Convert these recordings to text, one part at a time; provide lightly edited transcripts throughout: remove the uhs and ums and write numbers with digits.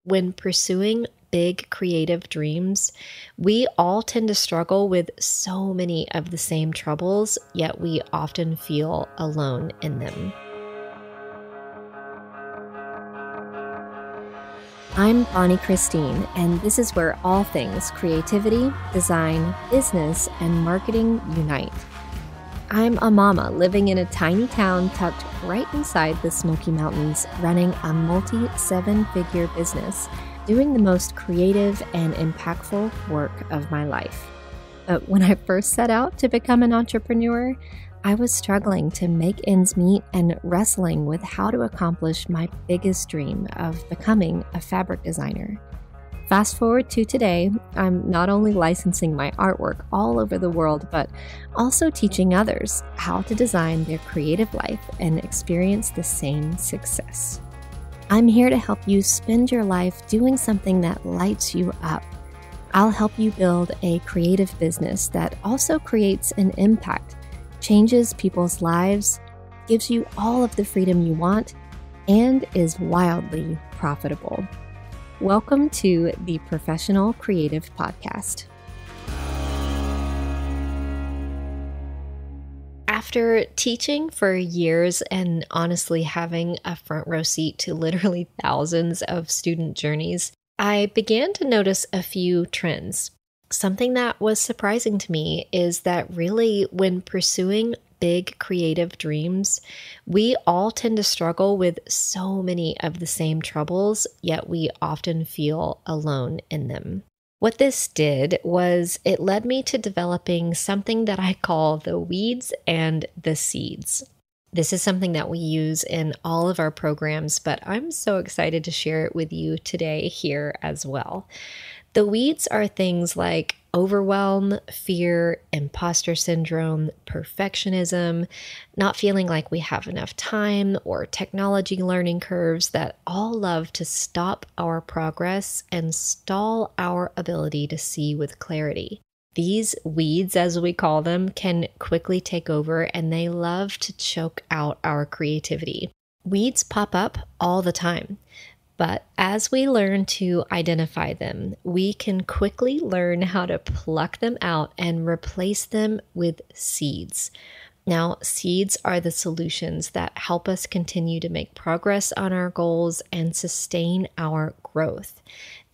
When pursuing big creative dreams, we all tend to struggle with so many of the same troubles, yet we often feel alone in them. I'm bonniechristine, and this is where all things creativity, design, business, and marketing unite. I'm a mama living in a tiny town tucked right inside the Smoky Mountains, running a multi-seven-figure business, doing the most creative and impactful work of my life. But when I first set out to become an entrepreneur, I was struggling to make ends meet and wrestling with how to accomplish my biggest dream of becoming a fabric designer. Fast forward to today, I'm not only licensing my artwork all over the world, but also teaching others how to design their creative life and experience the same success. I'm here to help you spend your life doing something that lights you up. I'll help you build a creative business that also creates an impact, changes people's lives, gives you all of the freedom you want, and is wildly profitable. Welcome to the Professional Creative Podcast. After teaching for years and honestly having a front row seat to literally thousands of student journeys, I began to notice a few trends. Something that was surprising to me is that really when pursuing big creative dreams, we all tend to struggle with so many of the same troubles, yet we often feel alone in them. What this did was it led me to developing something that I call the weeds and the seeds. This is something that we use in all of our programs, but I'm so excited to share it with you today here as well. The weeds are things like overwhelm, fear, imposter syndrome, perfectionism, not feeling like we have enough time, or technology learning curves that all love to stop our progress and stall our ability to see with clarity. These weeds, as we call them, can quickly take over and they love to choke out our creativity. Weeds pop up all the time. But as we learn to identify them, we can quickly learn how to pluck them out and replace them with seeds. Now, seeds are the solutions that help us continue to make progress on our goals and sustain our growth.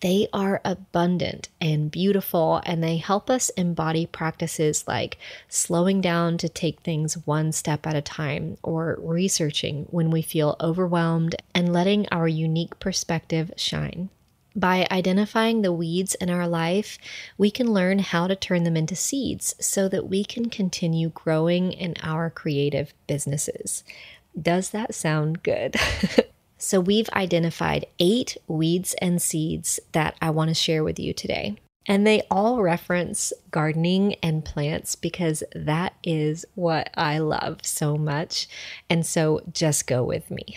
They are abundant and beautiful, and they help us embody practices like slowing down to take things one step at a time, or researching when we feel overwhelmed and letting our unique perspective shine. By identifying the weeds in our life, we can learn how to turn them into seeds so that we can continue growing in our creative businesses. Does that sound good? So we've identified 8 weeds and seeds that I want to share with you today. And they all reference gardening and plants because that is what I love so much. And so just go with me.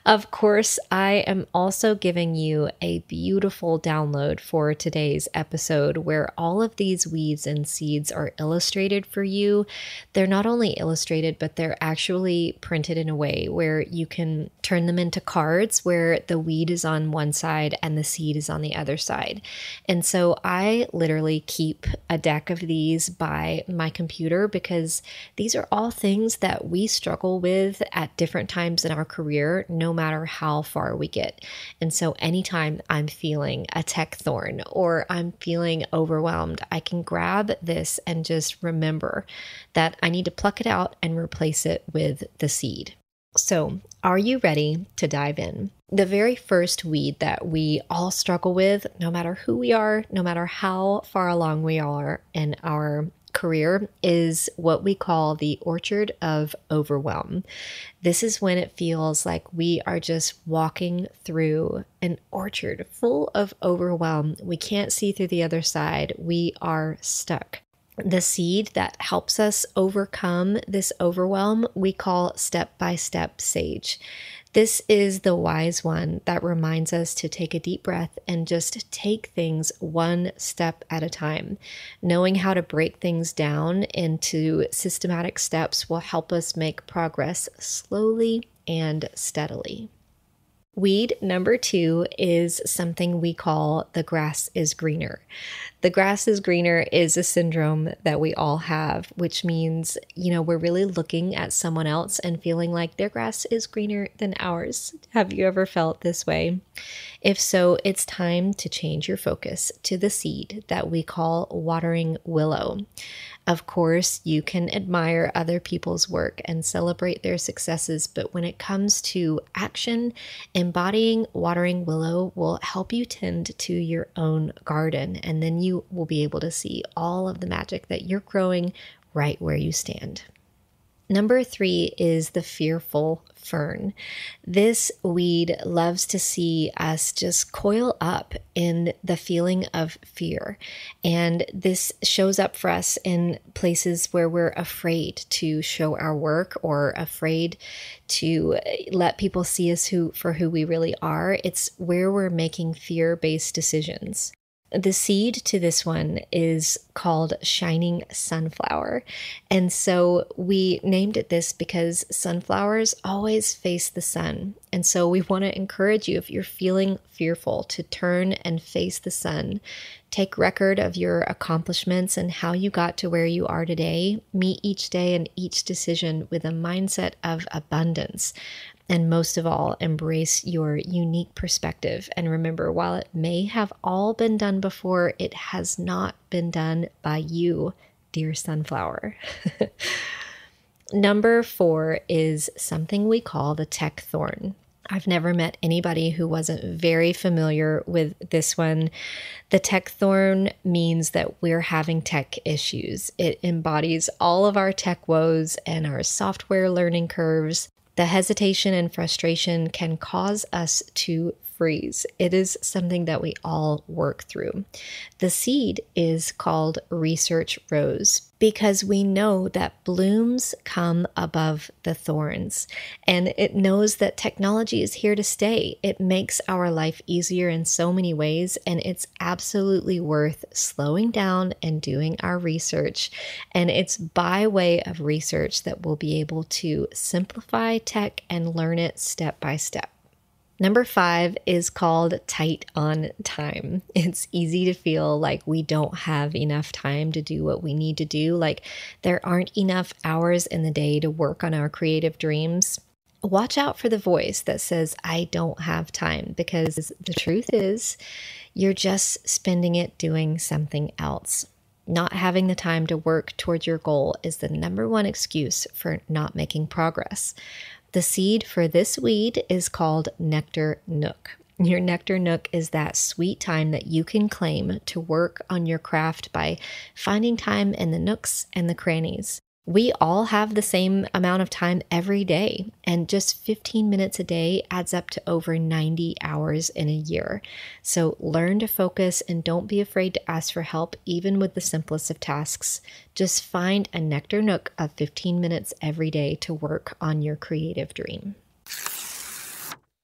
Of course, I am also giving you a beautiful download for today's episode where all of these weeds and seeds are illustrated for you. They're not only illustrated, but they're actually printed in a way where you can turn them into cards where the weed is on one side and the seed is on the other side. And so I literally keep a deck of these by my computer because these are all things that we struggle with at different times in our career, no matter how far we get. And so anytime I'm feeling a tech thorn or I'm feeling overwhelmed, I can grab this and just remember that I need to pluck it out and replace it with the seed. So, are you ready to dive in? The very first weed that we all struggle with, no matter who we are, no matter how far along we are in our career, is what we call the orchard of overwhelm. This is when it feels like we are just walking through an orchard full of overwhelm. We can't see through the other side. We are stuck. The seed that helps us overcome this overwhelm, we call step-by-step sage. This is the wise one that reminds us to take a deep breath and just take things one step at a time. Knowing how to break things down into systematic steps will help us make progress slowly and steadily. Weed number 2 is something we call the grass is greener. The grass is greener is a syndrome that we all have, which means, we're really looking at someone else and feeling like their grass is greener than ours. Have you ever felt this way? If so, it's time to change your focus to the seed that we call watering willow. Of course, you can admire other people's work and celebrate their successes, but when it comes to action, embodying watering willow will help you tend to your own garden, and then you will be able to see all of the magic that you're growing right where you stand. Number 3 is the fearful fern. This weed loves to see us just coil up in the feeling of fear. And this shows up for us in places where we're afraid to show our work or afraid to let people see us for who we really are. It's where we're making fear-based decisions. The seed to this one is called shining sunflower. And so we named it this because sunflowers always face the sun. And so we want to encourage you, if you're feeling fearful, to turn and face the sun. Take record of your accomplishments and how you got to where you are today. Meet each day and each decision with a mindset of abundance. And most of all, embrace your unique perspective. And remember, while it may have all been done before, it has not been done by you, dear sunflower. Number 4 is something we call the tech thorn. I've never met anybody who wasn't very familiar with this one. The tech thorn means that we're having tech issues. It embodies all of our tech woes and our software learning curves. The hesitation and frustration can cause us to freeze. It is something that we all work through. The seed is called research rose because we know that blooms come above the thorns, and it knows that technology is here to stay. It makes our life easier in so many ways, and it's absolutely worth slowing down and doing our research. And it's by way of research that we'll be able to simplify tech and learn it step by step. Number 5 is called tight on time. It's easy to feel like we don't have enough time to do what we need to do, like there aren't enough hours in the day to work on our creative dreams. Watch out for the voice that says, I don't have time, because the truth is, you're just spending it doing something else. Not having the time to work towards your goal is the number one excuse for not making progress. The seed for this weed is called nectar nook. Your nectar nook is that sweet time that you can claim to work on your craft by finding time in the nooks and the crannies. We all have the same amount of time every day, and just 15 minutes a day adds up to over 90 hours in a year. So learn to focus and don't be afraid to ask for help, even with the simplest of tasks. Just find a nectar nook of 15 minutes every day to work on your creative dream.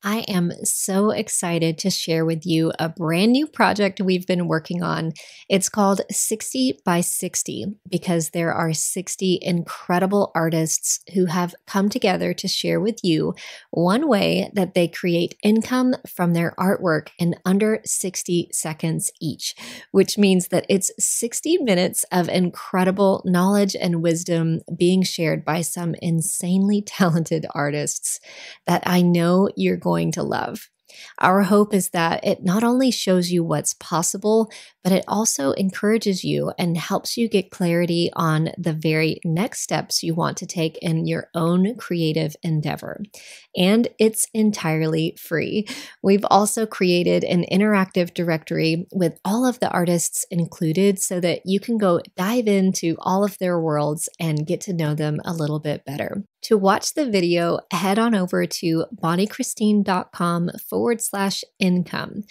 I am so excited to share with you a brand new project we've been working on. It's called 60 by 60 because there are 60 incredible artists who have come together to share with you one way that they create income from their artwork in under 60 seconds each, which means that it's 60 minutes of incredible knowledge and wisdom being shared by some insanely talented artists that I know you're going to love. Our hope is that it not only shows you what's possible, but it also encourages you and helps you get clarity on the very next steps you want to take in your own creative endeavor. And it's entirely free. We've also created an interactive directory with all of the artists included so that you can go dive into all of their worlds and get to know them a little bit better. To watch the video, head on over to bonniechristine.com/income.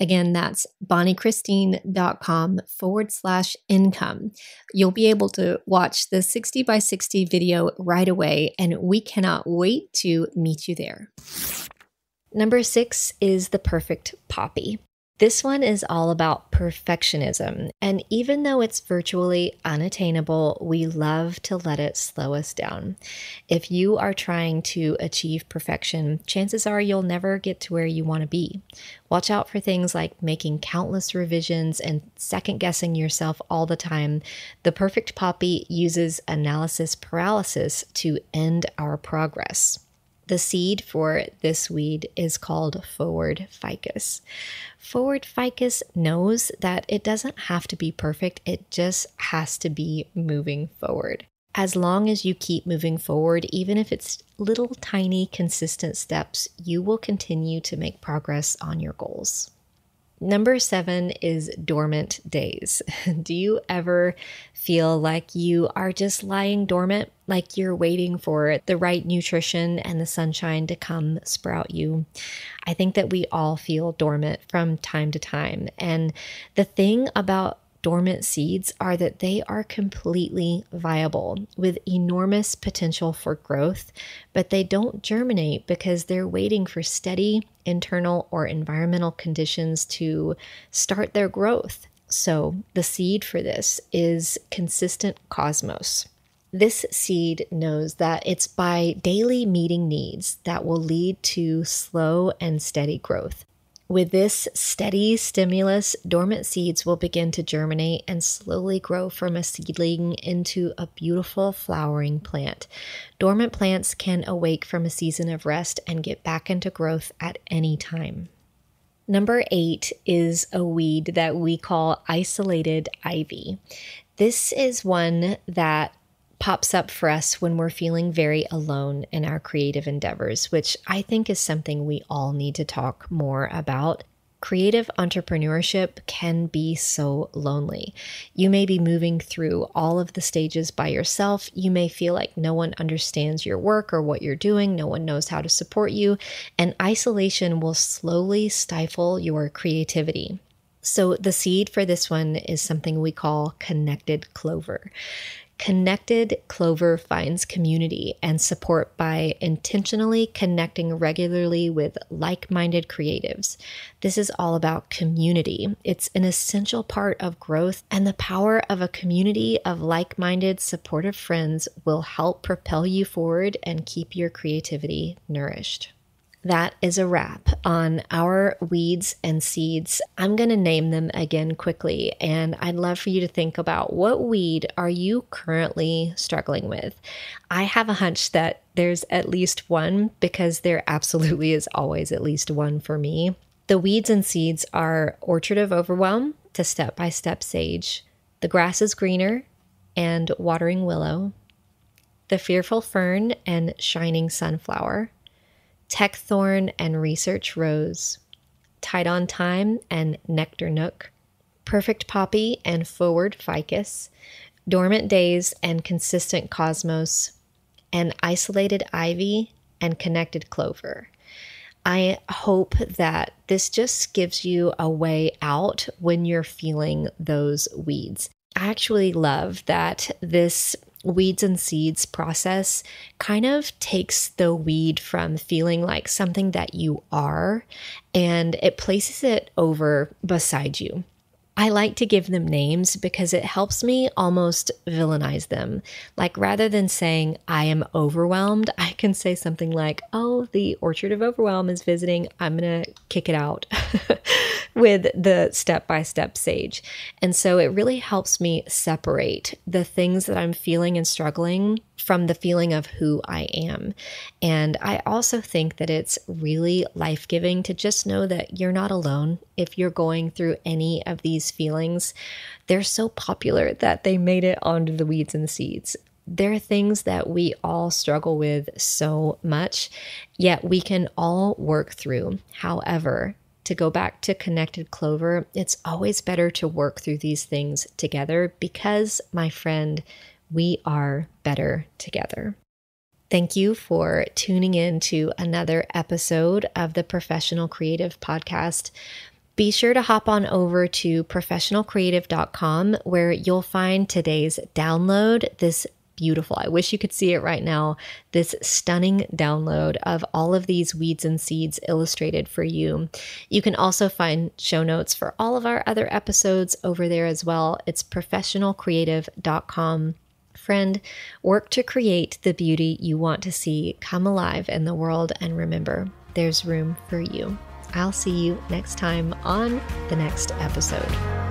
Again, that's bonniechristine.com/income. You'll be able to watch the 60 by 60 video right away, and we cannot wait to meet you there. Number 6 is the perfect poppy. This one is all about perfectionism, and even though it's virtually unattainable, we love to let it slow us down. If you are trying to achieve perfection, chances are you'll never get to where you want to be. Watch out for things like making countless revisions and second-guessing yourself all the time. The perfect poppy uses analysis paralysis to end our progress. The seed for this weed is called forward ficus. Forward ficus knows that it doesn't have to be perfect, it just has to be moving forward. As long as you keep moving forward, even if it's little tiny consistent steps, you will continue to make progress on your goals. Number 7 is dormant days. Do you ever feel like you are just lying dormant, like you're waiting for the right nutrition and the sunshine to come sprout you? I think that we all feel dormant from time to time. And the thing about dormant seeds are that they are completely viable with enormous potential for growth, but they don't germinate because they're waiting for steady internal or environmental conditions to start their growth. So the seed for this is consistent cosmos. This seed knows that it's by daily meeting needs that will lead to slow and steady growth. With this steady stimulus, dormant seeds will begin to germinate and slowly grow from a seedling into a beautiful flowering plant. Dormant plants can awake from a season of rest and get back into growth at any time. Number 8 is a weed that we call isolated ivy. This is one that pops up for us when we're feeling very alone in our creative endeavors, which I think is something we all need to talk more about. Creative entrepreneurship can be so lonely. You may be moving through all of the stages by yourself. You may feel like no one understands your work or what you're doing. No one knows how to support you. And isolation will slowly stifle your creativity. So the seed for this one is something we call connected clover. Connected clover finds community and support by intentionally connecting regularly with like-minded creatives. This is all about community. It's an essential part of growth, and the power of a community of like-minded, supportive friends will help propel you forward and keep your creativity nourished. That is a wrap on our weeds and seeds. I'm going to name them again quickly, and I'd love for you to think about what weed are you currently struggling with. I have a hunch that there's at least one, because there absolutely is always at least one for me. The weeds and seeds are orchard of overwhelm to step-by-step sage, the grass is greener and watering willow, the fearful fern and shining sunflower, tech thorn and research rose, tight on thyme and nectar nook, perfect poppy and forward ficus, dormant days and consistent cosmos, and isolated ivy and connected clover. I hope that this just gives you a way out when you're feeling those weeds. I actually love that this weeds and seeds process kind of takes the weed from feeling like something that you are, and it places it over beside you. I like to give them names because it helps me almost villainize them. Like, rather than saying I am overwhelmed, I can say something like, oh, the orchard of overwhelm is visiting. I'm going to kick it out with the step-by-step sage. And so it really helps me separate the things that I'm feeling and struggling from the feeling of who I am. And I also think that it's really life-giving to just know that you're not alone if you're going through any of these feelings. They're so popular that they made it onto the weeds and seeds. They're things that we all struggle with so much, yet we can all work through. However, to go back to connected clover, it's always better to work through these things together because, my friend, we are better together. Thank you for tuning in to another episode of the Professional Creative Podcast. Be sure to hop on over to professionalcreative.com where you'll find today's download, this beautiful. I wish you could see it right now. This stunning download of all of these weeds and seeds illustrated for you. You can also find show notes for all of our other episodes over there as well. It's professionalcreative.com. Friend, work to create the beauty you want to see come alive in the world, and remember, there's room for you. I'll see you next time on the next episode.